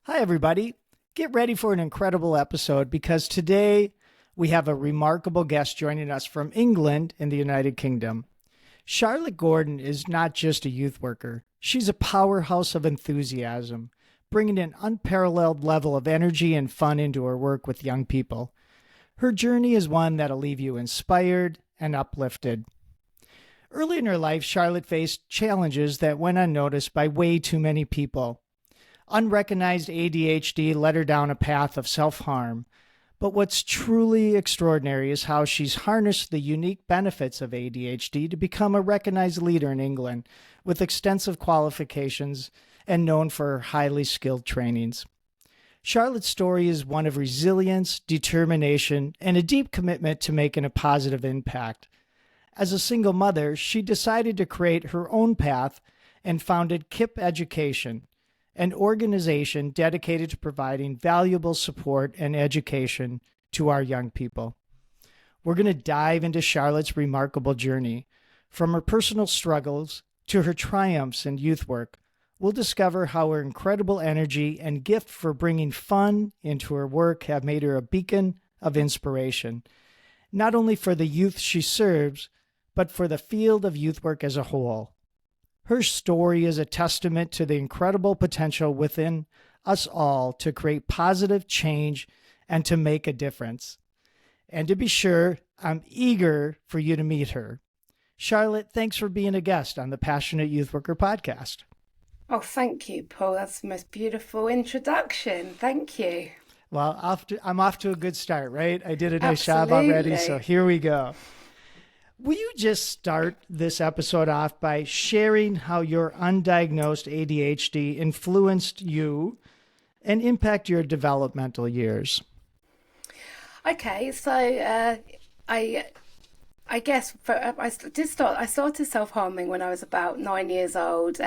Hi, everybody. Get ready for an incredible episode because today we have a remarkable guest joining us from England in the United Kingdom. Charlotte Gordon is not just a youth worker, she's a powerhouse of enthusiasm, bringing an unparalleled level of energy and fun into her work with young people. Her journey is one that'll leave you inspired and uplifted. Early in her life, Charlotte faced challenges that went unnoticed by way too many people. Unrecognized ADHD led her down a path of self harm. But what's truly extraordinary is how she's harnessed the unique benefits of ADHD to become a recognized leader in England with extensive qualifications and known for her highly skilled trainings. Charlotte's story is one of resilience, determination, and a deep commitment to making a positive impact. As a single mother, she decided to create her own path and founded KIP Education, an organization dedicated to providing valuable support and education to our young people. We're going to dive into Charlotte's remarkable journey. From her personal struggles to her triumphs in youth work, we'll discover how her incredible energy and gift for bringing fun into her work have made her a beacon of inspiration, not only for the youth she serves, but for the field of youth work as a whole. Her story is a testament to the incredible potential within us all to create positive change and to make a difference. And to be sure, I'm eager for you to meet her. Charlotte, thanks for being a guest on the Passionate Youth Worker podcast. Oh, thank you, Paul. That's the most beautiful introduction. Thank you. Well, I'm off to a good start, right? I did a nice job already, so here we go. Will you just start this episode off by sharing how your undiagnosed ADHD influenced you and impact your developmental years? Okay, so I guess I started self-harming when I was about 9 years old,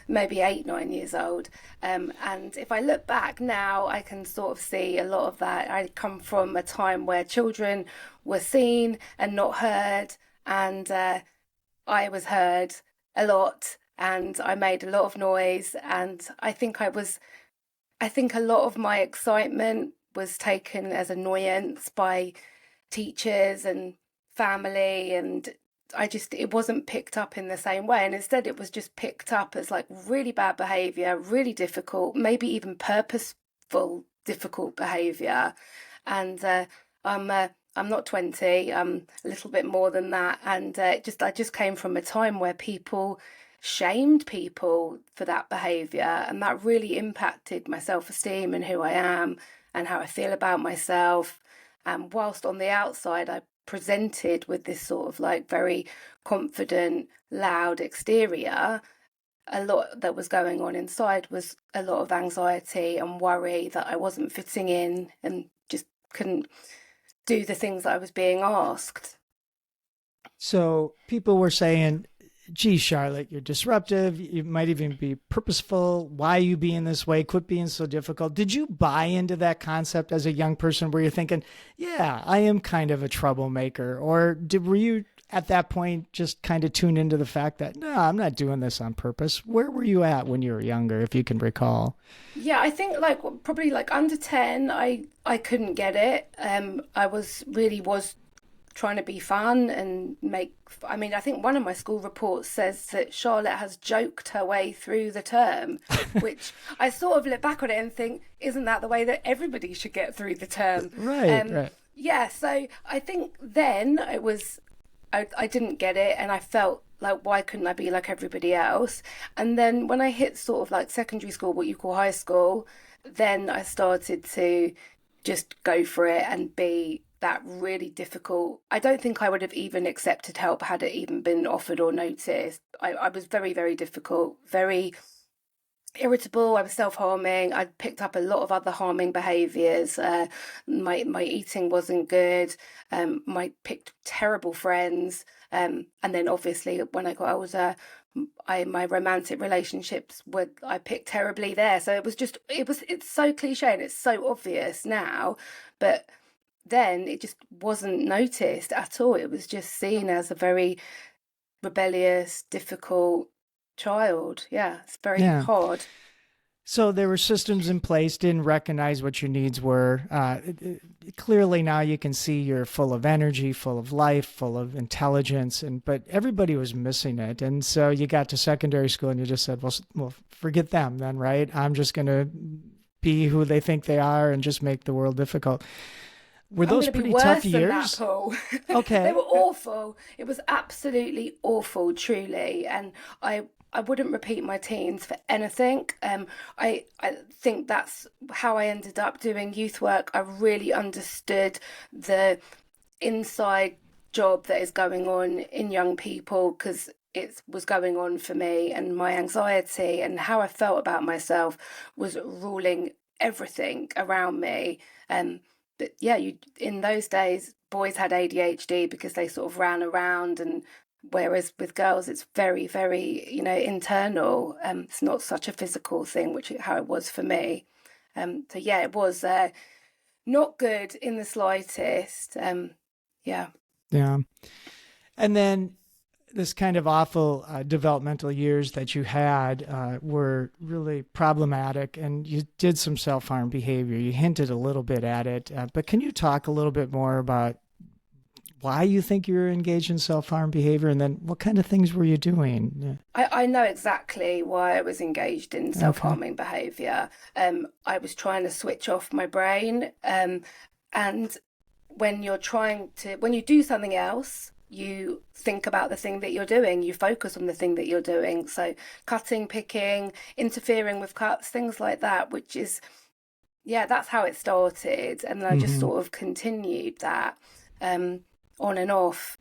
maybe 8, 9 years old. And if I look back now, I can sort of see a lot of that. I come from a time where children were seen and not heard. And I was heard a lot and I made a lot of noise. And I think a lot of my excitement was taken as annoyance by teachers and family. And it wasn't picked up in the same way. And instead it was just picked up as like really bad behavior, really difficult, maybe even purposeful, difficult behavior. And I'm not 20, I'm a little bit more than that. And I just came from a time where people shamed people for that behaviour. And that really impacted my self-esteem and who I am and how I feel about myself. And whilst on the outside, I presented with this sort of like very confident, loud exterior, a lot that was going on inside was a lot of anxiety and worry that I wasn't fitting in and just couldn't do the things that I was being asked. So people were saying, gee, Charlotte, you're disruptive. You might even be purposeful. Why are you being this way? Quit being so difficult. Did you buy into that concept as a young person where you're thinking, yeah, I am kind of a troublemaker? Or were you at that point just kind of tune into the fact that, no, I'm not doing this on purpose? Where were you at when you were younger, if you can recall? Yeah, I think probably under 10, I couldn't get it. I was trying to be fun and I think one of my school reports says that Charlotte has joked her way through the term, which I sort of look back on it and think, isn't that the way that everybody should get through the term? Right. Yeah, so I think then I didn't get it and I felt like, why couldn't I be like everybody else? And then when I hit sort of like secondary school, what you call high school, then I started to just go for it and be that really difficult. I don't think I would have even accepted help had it even been offered or noticed. I was very, very difficult, very irritable. I was self-harming. I picked up a lot of other harming behaviours. My eating wasn't good. I picked terrible friends. And then obviously when I got older, my romantic relationships I picked terribly there. So it's so cliche and it's so obvious now, but then it just wasn't noticed at all. It was just seen as a very rebellious, difficult child. Yeah, it's very hard. So there were systems in place, didn't recognize what your needs were. Clearly now you can see you're full of energy, full of life, full of intelligence, and but everybody was missing it. And so you got to secondary school and you just said, well, forget them then, right? I'm just going to be who they think they are and just make the world difficult. Were I'm those going to be pretty tough worse than that, years? Paul. They Okay. were awful. It was absolutely awful, truly. And I wouldn't repeat my teens for anything. I think that's how I ended up doing youth work. I really understood the inside job that is going on in young people because it was going on for me, and my anxiety and how I felt about myself was ruling everything around me. But yeah, you in those days, boys had ADHD because they sort of ran around, and whereas with girls, it's very, very, internal. It's not such a physical thing, which how it was for me. So yeah, it was not good in the slightest. Yeah. Yeah. And then this kind of awful developmental years that you had were really problematic, and you did some self harm behavior. You hinted a little bit at it, but can you talk a little bit more about why you think you were engaged in self harm behavior, and then what kind of things were you doing? I know exactly why I was engaged in Okay. self-harming behavior. I was trying to switch off my brain. And when you do something else, you think about the thing that you're doing, you focus on the thing that you're doing. So cutting, picking, interfering with cuts, things like that, which is, yeah, that's how it started. And I just Hmm. sort of continued that on and off.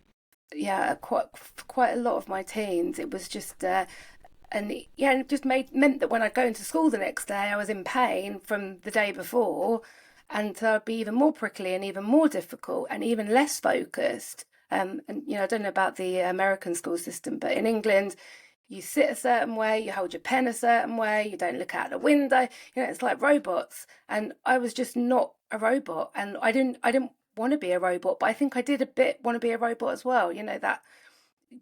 Yeah, quite a lot of my teens. It was just and yeah, it just meant that when I go into school the next day, I was in pain from the day before, and so I'd be even more prickly and even more difficult and even less focused. And I don't know about the American school system, but in England, you sit a certain way, you hold your pen a certain way, you don't look out the window. It's like robots, and I was just not a robot, and I didn't want to be a robot, but I think I did a bit want to be a robot as well. That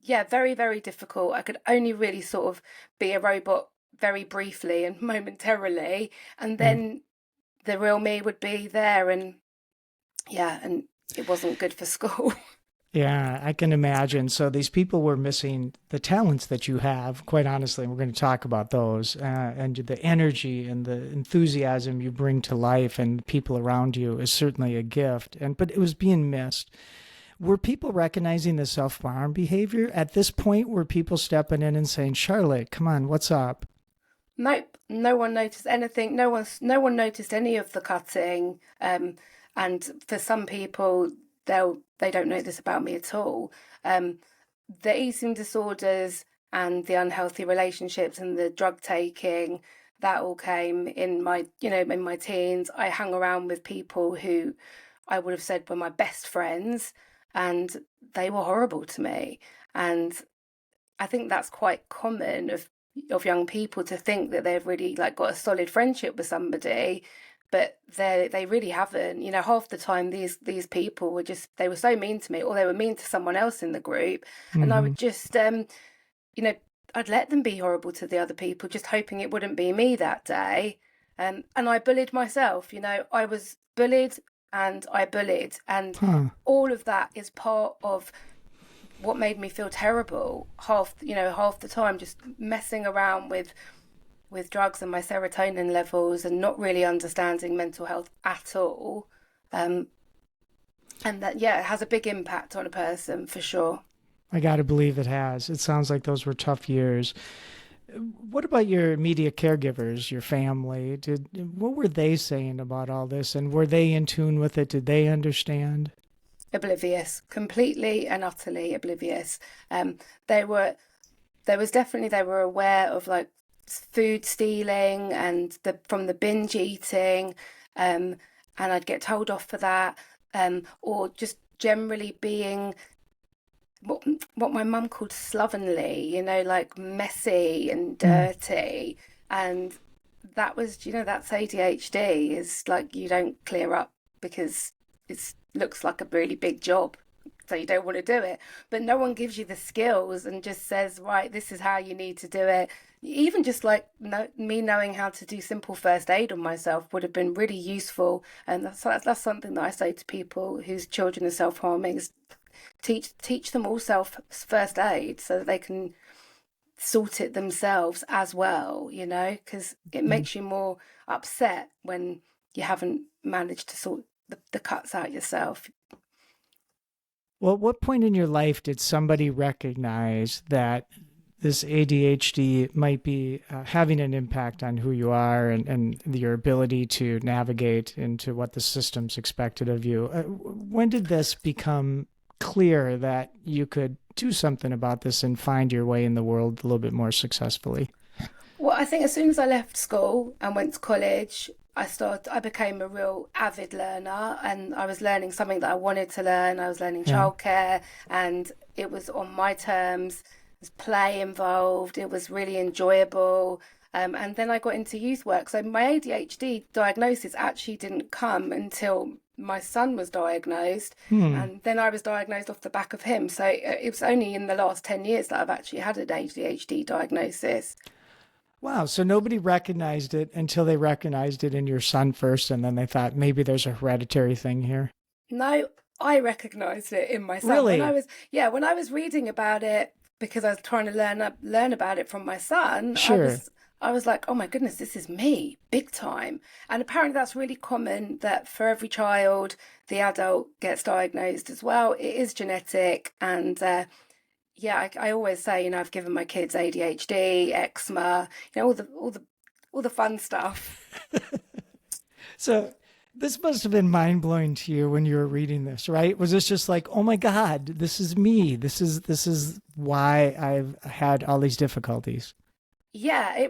yeah, very, very difficult. I could only really sort of be a robot very briefly and momentarily, and Yeah. then the real me would be there, and yeah, and it wasn't good for school. Yeah, I can imagine. So these people were missing the talents that you have, quite honestly. And we're going to talk about those and the energy and the enthusiasm you bring to life and people around you is certainly a gift. But it was being missed. Were people recognizing the self-harm behavior at this point? Were people stepping in and saying, "Charlotte, come on, what's up?" Nope, no one noticed anything. No one noticed any of the cutting. And for some people, they don't know this about me at all. Um, the eating disorders and the unhealthy relationships and the drug taking, that all came in my teens. I hung around with people who I would have said were my best friends, and they were horrible to me. And I think that's quite common of young people to think that they've really like got a solid friendship with somebody, but they really haven't. Half the time these people they were so mean to me, or they were mean to someone else in the group, and I Hmm. would just you know I'd let them be horrible to the other people, just hoping it wouldn't be me that day. And I bullied myself. I was bullied and I bullied, and Huh. all of that is part of what made me feel terrible half the time, just messing around with drugs and my serotonin levels and not really understanding mental health at all. um and that, yeah, it has a big impact on a person for sure. I got to believe it has. It sounds like those were tough years. What about your immediate caregivers, your family? What were they saying about all this, and were they in tune with it? Did they understand? Oblivious, completely and utterly oblivious. They were there was definitely they were aware of like food stealing and from the binge eating, and I'd get told off for that, or just generally being what what my mum called slovenly, like messy and Hmm. dirty. And that's ADHD, is like you don't clear up because it looks like a really big job. So you don't want to do it, but no one gives you the skills and just says, right, this is how you need to do it. Even just like me knowing how to do simple first aid on myself would have been really useful. And that's something that I say to people whose children are self-harming is teach them all self first aid so that they can sort it themselves as well, because it Mm. makes you more upset when you haven't managed to sort the cuts out yourself. Well, at what point in your life did somebody recognize that this ADHD might be having an impact on who you are and your ability to navigate into what the system's expected of you? When did this become clear that you could do something about this and find your way in the world a little bit more successfully? Well, I think as soon as I left school and went to college, I became a real avid learner and I was learning something that I wanted to learn. I was learning Yeah. childcare and it was on my terms. There's play involved. It was really enjoyable. And then I got into youth work. So my ADHD diagnosis actually didn't come until my son was diagnosed. Hmm. And then I was diagnosed off the back of him. So it was only in the last 10 years that I've actually had an ADHD diagnosis. Wow. So nobody recognized it until they recognized it in your son first, and then they thought maybe there's a hereditary thing here. No, I recognized it in my son when I Really? was, yeah, when I was reading about it because I was trying to learn about it from my son. Sure. I was like, oh my goodness, this is me, big time. And apparently that's really common that for every child, the adult gets diagnosed as well. It is genetic, and yeah, I always say, I've given my kids ADHD, eczema, all the fun stuff. So this must have been mind blowing to you when you were reading this, right? Was this just like, oh my God, this is me. This is why I've had all these difficulties. Yeah,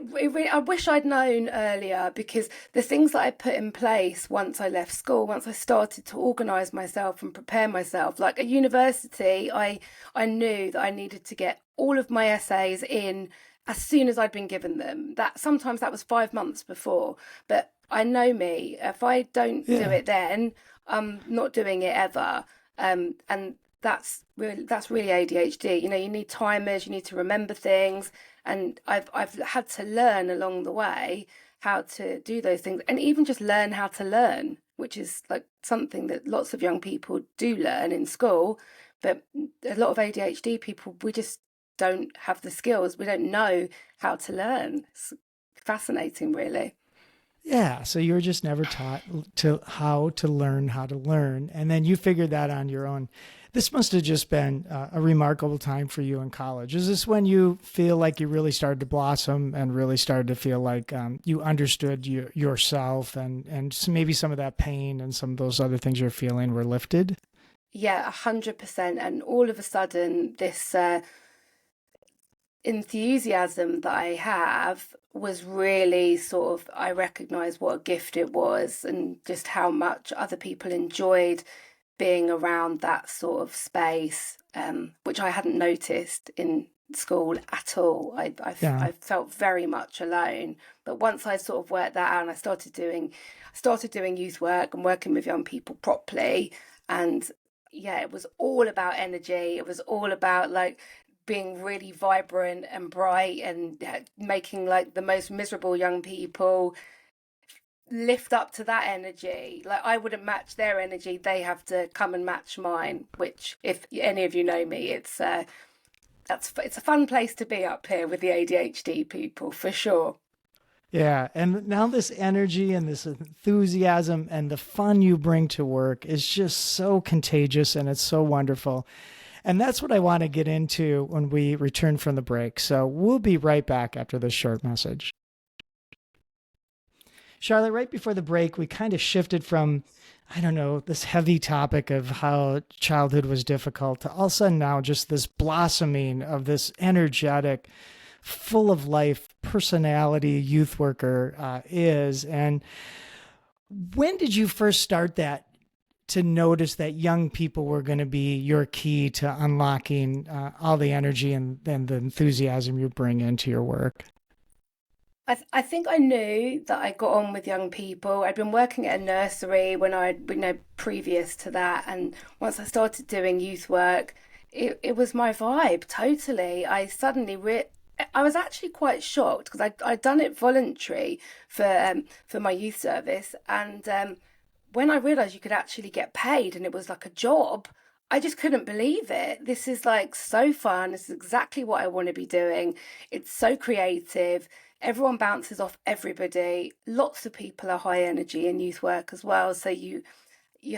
I wish I'd known earlier because the things that I put in place once I left school, once I started to organise myself and prepare myself, like at university, I knew that I needed to get all of my essays in as soon as I'd been given them. That sometimes that was 5 months before, but I know me. If I don't do Yeah. it then, I'm not doing it ever. And that's really ADHD. You need timers, you need to remember things, and I've had to learn along the way how to do those things, and even just learn how to learn, which is like something that lots of young people do learn in school, but a lot of ADHD people, we just don't have the skills. We don't know how to learn. It's fascinating, really. Yeah. So you were just never taught to how to learn how to learn. And then you figured that on your own. This must have just been a remarkable time for you in college. Is this when you feel like you really started to blossom and really started to feel like you understood yourself and maybe some of that pain and some of those other things you're feeling were lifted? Yeah, 100%. And all of a sudden, this enthusiasm that I have was really sort of, I recognized what a gift it was and just how much other people enjoyed being around that sort of space, which I hadn't noticed in school at all. Yeah. I felt very much alone. But once I sort of worked that out and I started doing youth work and working with young people properly, and yeah, it was all about energy. It was all about like being really vibrant and bright and making like the most miserable young people lift up to that energy. Like I wouldn't match their energy, they have to come and match mine, which if any of you know me, it's a fun place to be up here with the ADHD people for sure. Yeah. And now this energy and this enthusiasm and the fun you bring to work is just so contagious and it's so wonderful. And that's what I want to get into when we return from the break. So we'll be right back after this short message. Charlotte, right before the break, we kind of shifted from, I don't know, this heavy topic of how childhood was difficult to all of a sudden now just this blossoming of this energetic, full of life personality youth worker is. And when did you first start that to notice that young people were going to be your key to unlocking all the energy and the enthusiasm you bring into your work? I think I knew that I got on with young people. I'd been working at a nursery when previous to that, and once I started doing youth work, it was my vibe totally. I suddenly I was actually quite shocked because I'd done it voluntary for my youth service, and when I realised you could actually get paid and it was like a job, I just couldn't believe it. This is like so fun. This is exactly what I want to be doing. It's so creative. Everyone bounces off everybody. Lots of people are high energy in youth work as well. So you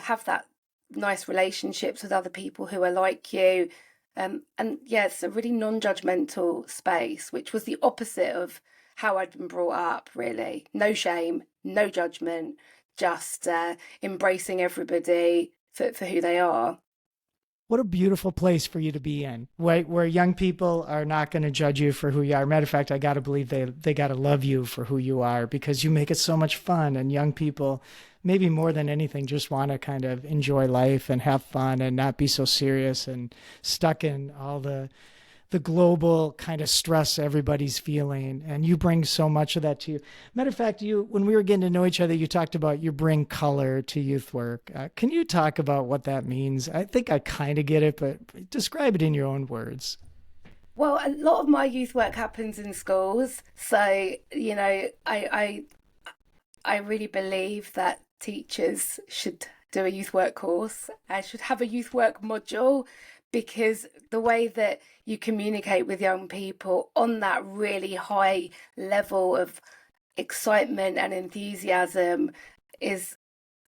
have that nice relationships with other people who are like you. And yeah, it's a really non-judgmental space, which was the opposite of how I'd been brought up, really. No shame, no judgment, just embracing everybody for who they are. What a beautiful place for you to be in, right? Where young people are not going to judge you for who you are. Matter of fact, I got to believe they got to love you for who you are because you make it so much fun. And young people, maybe more than anything, just want to kind of enjoy life and have fun and not be so serious and stuck in all the global kind of stress everybody's feeling. And you bring so much of that to you. Matter of fact, when we were getting to know each other, you talked about you bring color to youth work. Can you talk about what that means? I think I kind of get it, but describe it in your own words. Well, a lot of my youth work happens in schools, so I really believe that teachers should do a youth work course. I should have a youth work module because the way that you communicate with young people on that really high level of excitement and enthusiasm is,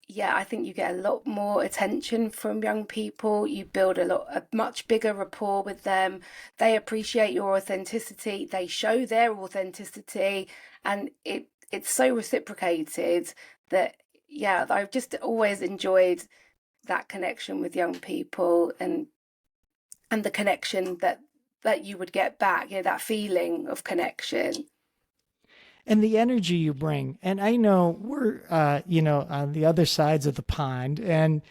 yeah, I think you get a lot more attention from young people. You build a much bigger rapport with them. They appreciate your authenticity. They show their authenticity, and it's so reciprocated that, yeah, I've just always enjoyed that connection with young people and the connection that you would get back, that feeling of connection. And the energy you bring. And I know we're, on the other sides of the pond.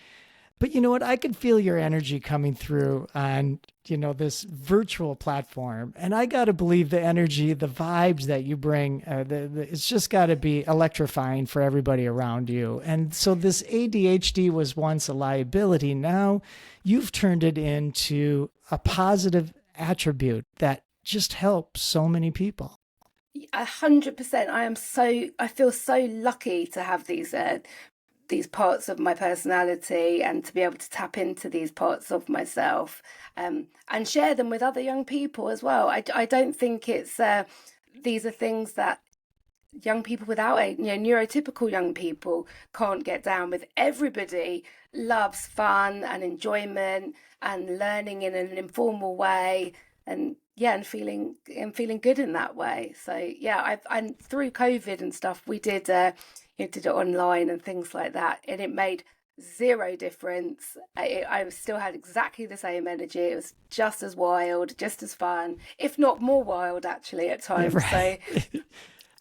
But you know what? I could feel your energy coming through on, this virtual platform. And I got to believe the energy, the vibes that you bring, it's just got to be electrifying for everybody around you. And so this ADHD was once a liability. Now you've turned it into a positive attribute that just helps so many people. 100%. I feel so lucky to have these parts of my personality and to be able to tap into these parts of myself, and share them with other young people as well. I don't think it's these are things that young people without neurotypical young people can't get down with. Everybody loves fun and enjoyment and learning in an informal way, and yeah, and feeling good in that way. So yeah, and through COVID and stuff, we did did it online and things like that, and it made zero difference. I still had exactly the same energy. It was just as wild, just as fun, if not more wild actually at times. Yeah, right.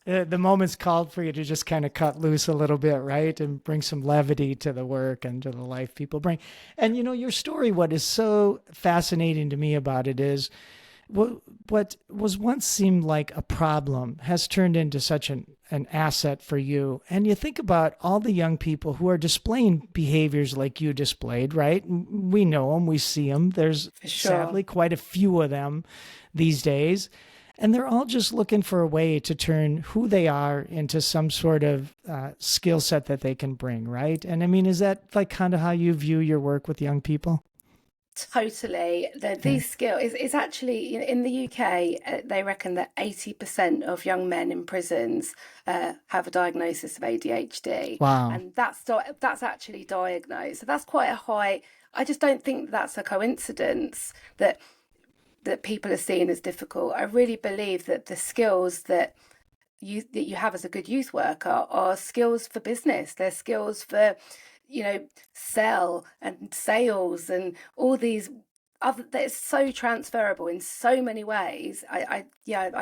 So the moment's called for you to just kind of cut loose a little bit, right? And bring some levity to the work and to the life people bring. And your story, what is so fascinating to me about it is what was once seemed like a problem has turned into such an asset for you. And you think about all the young people who are displaying behaviors like you displayed, right? We know them, we see them. There's sadly quite a few of them these days. And they're all just looking for a way to turn who they are into some sort of skill set that they can bring, right? And I mean, is that like kind of how you view your work with young people? Totally. These skills is actually in the UK, they reckon that 80% of young men in prisons have a diagnosis of ADHD. Wow. And that's actually diagnosed. So that's quite a high. I just don't think that's a coincidence that people are seeing as difficult. I really believe that the skills that you have as a good youth worker are skills for business. They're skills for sell and sales and all these other, that's so transferable in so many ways. I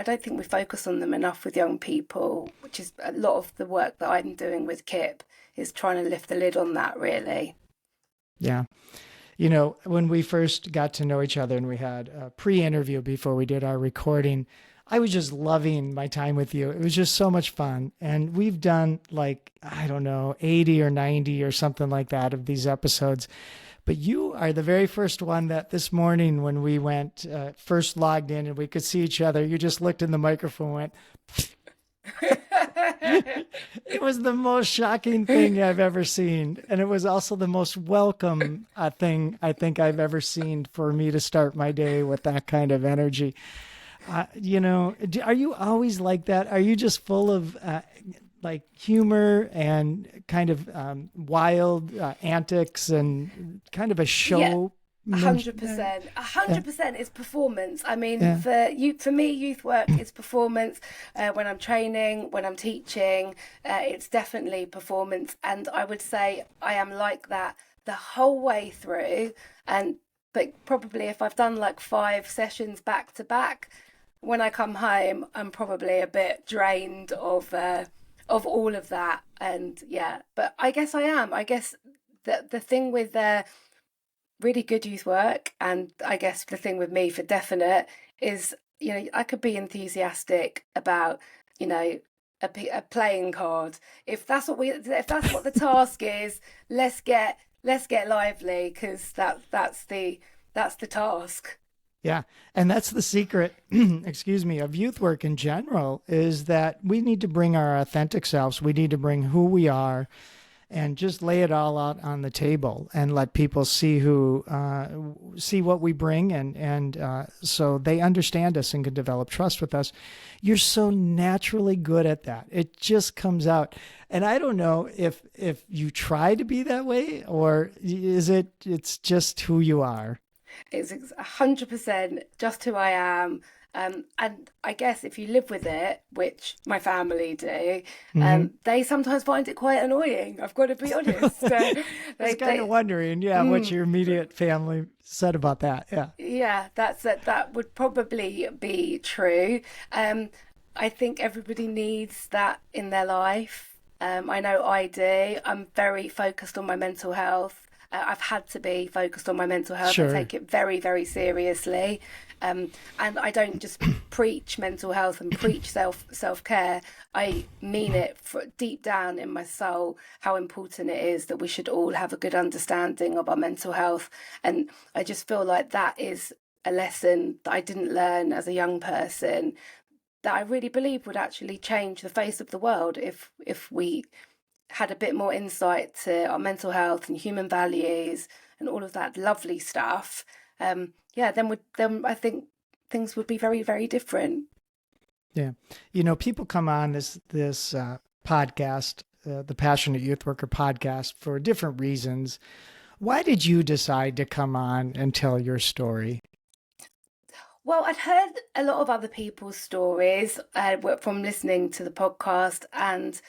don't think we focus on them enough with young people, which is a lot of the work that I'm doing with Kip, is trying to lift the lid on that, really. Yeah. When we first got to know each other and we had a pre-interview before we did our recording, I was just loving my time with you. It was just so much fun. And we've done like, I don't know, 80 or 90 or something like that of these episodes. But you are the very first one that this morning when we went first logged in and we could see each other, you just looked in the microphone and went, it was the most shocking thing I've ever seen. And it was also the most welcome thing I think I've ever seen for me to start my day with that kind of energy. Are you always like that? Are you just full of like humor and kind of wild antics and kind of a Yeah, show? 100%. Yeah, 100% is performance. I mean, yeah, for me, youth work is performance. When I'm training, when I'm teaching, it's definitely performance. And I would say I am like that the whole way through. And but probably if I've done like 5 sessions back to back, when I come home, I'm probably a bit drained of all of that. And yeah, but I guess I am. I guess the thing with really good youth work, and I guess the thing with me for definite is, I could be enthusiastic about, you know, a playing card. If that's what the task is, let's get lively, because that's the task. yeah. And that's the secret, excuse me, of youth work in general is that we need to bring our authentic selves. We need to bring who we are and just lay it all out on the table and let people see what we bring and so they understand us and can develop trust with us. You're so naturally good at that. It just comes out. And I don't know if you try to be that way or it's just who you are. It's 100% just who I am. And I guess if you live with it, which my family do, Hmm. they sometimes find it quite annoying. I've got to be honest. I was kind of They wondering, yeah, what mm, your immediate family said about that. Yeah. yeah, that would probably be true. Um, I think everybody needs that in their life. I know I do. I'm very focused on my mental health. I've had to be focused on my mental health. I Sure. take it very, very seriously. And I don't just preach mental health and preach self care. I mean it deep down in my soul how important it is that we should all have a good understanding of our mental health. And I just feel like that is a lesson that I didn't learn as a young person, that I really believe would actually change the face of the world if we had a bit more insight to our mental health and human values and all of that lovely stuff. Yeah, then I think things would be very, very different. Yeah. People come on this podcast, the Passionate Youth Worker podcast for different reasons. Why did you decide to come on and tell your story? Well, I'd heard a lot of other people's stories from listening to the podcast, and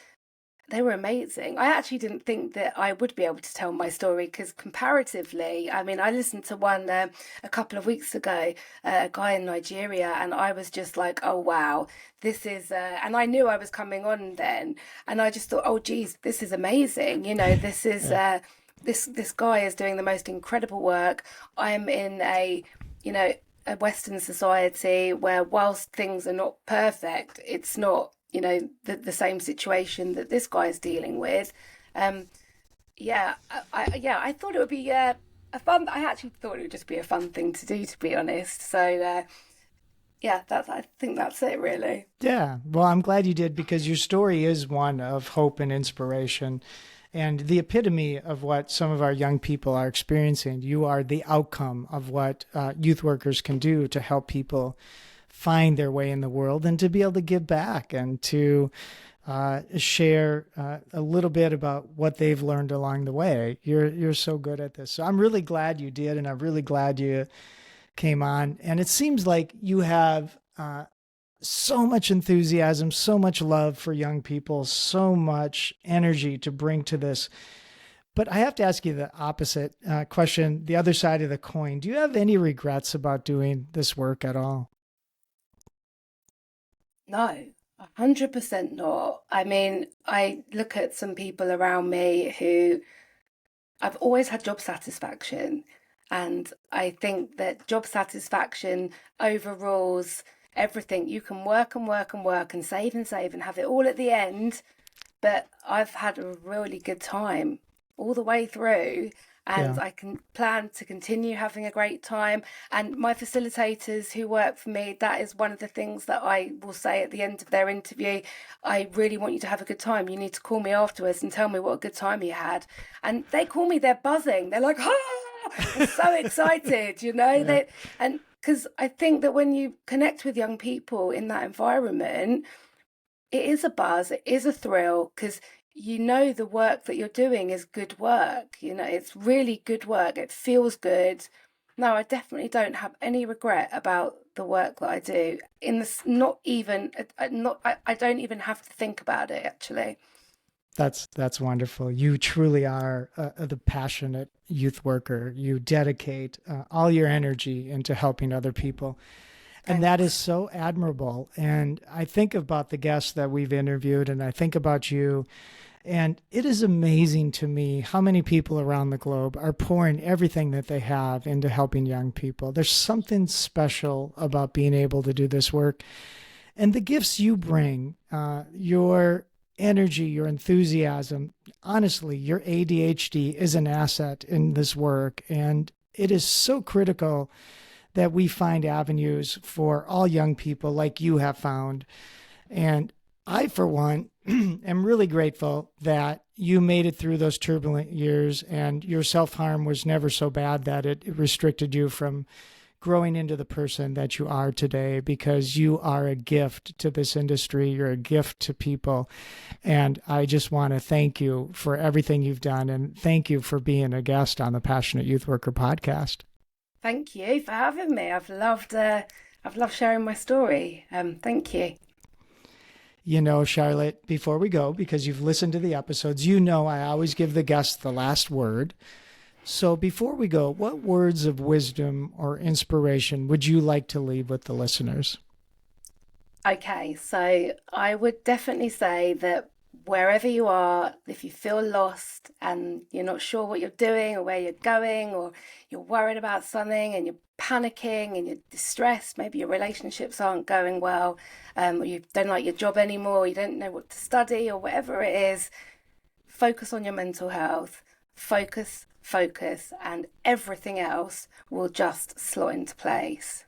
they were amazing. I actually didn't think that I would be able to tell my story because, comparatively, I mean, I listened to one a couple of weeks ago, a guy in Nigeria, and I was just like, oh, wow, this is, and I knew I was coming on then. And I just thought, oh, geez, this is amazing. This is, Yeah. this guy is doing the most incredible work. I'm in you know, a Western society where, whilst things are not perfect, it's not, the same situation that this guy is dealing with. Um, yeah, I thought it would be a fun. I actually thought it would just be a fun thing to do, to be honest. So yeah, I think that's it, really. Yeah. Well, I'm glad you did because your story is one of hope and inspiration and the epitome of what some of our young people are experiencing. You are the outcome of what youth workers can do to help people find their way in the world and to be able to give back and to share a little bit about what they've learned along the way. You're so good at this. So I'm really glad you did, and I'm really glad you came on. And it seems like you have so much enthusiasm, so much love for young people, so much energy to bring to this. But I have to ask you the opposite question, the other side of the coin. Do you have any regrets about doing this work at all? No, 100% not. I mean, I look at some people around me who, I've always had job satisfaction. And I think that job satisfaction overrules everything. You can work and work and work and save and have it all at the end. But I've had a really good time all the way through, and Yeah. I can plan to continue having a great time. And my facilitators who work for me, that is one of the things that I will say at the end of their interview. I really want you to have a good time. You need to call me afterwards and tell me what a good time you had. And they call me, they're buzzing. They're like, they're so excited, Yeah. and because I think that when you connect with young people in that environment, it is a buzz, it is a thrill, because the work that you're doing is good work. It's really good work. It feels good. No, I definitely don't have any regret about the work that I do. In this, not even, not, I don't even have to think about it actually. That's wonderful. You truly are the passionate youth worker. You dedicate all your energy into helping other people. And that is Thanks. so admirable. And I think about the guests that we've interviewed, and I think about you. And it is amazing to me how many people around the globe are pouring everything that they have into helping young people. There's something special about being able to do this work. And the gifts you bring, your energy, your enthusiasm, honestly, your ADHD is an asset in this work. And it is so critical that we find avenues for all young people like you have found. And I, for one, am really grateful that you made it through those turbulent years and your self harm was never so bad that it restricted you from growing into the person that you are today, because you are a gift to this industry. You're a gift to people. And I just want to thank you for everything you've done. And thank you for being a guest on the Passionate Youth Worker podcast. Thank you for having me. I've loved sharing my story. Thank you. You know, Charlotte, before we go, because you've listened to the episodes, you know I always give the guest the last word. So before we go, what words of wisdom or inspiration would you like to leave with the listeners? Okay, so I would definitely say that wherever you are, if you feel lost and you're not sure what you're doing or where you're going, or you're worried about something and you're panicking and you're distressed, maybe your relationships aren't going well, or you don't like your job anymore, or you don't know what to study, or whatever it is, focus on your mental health, focus, and everything else will just slot into place.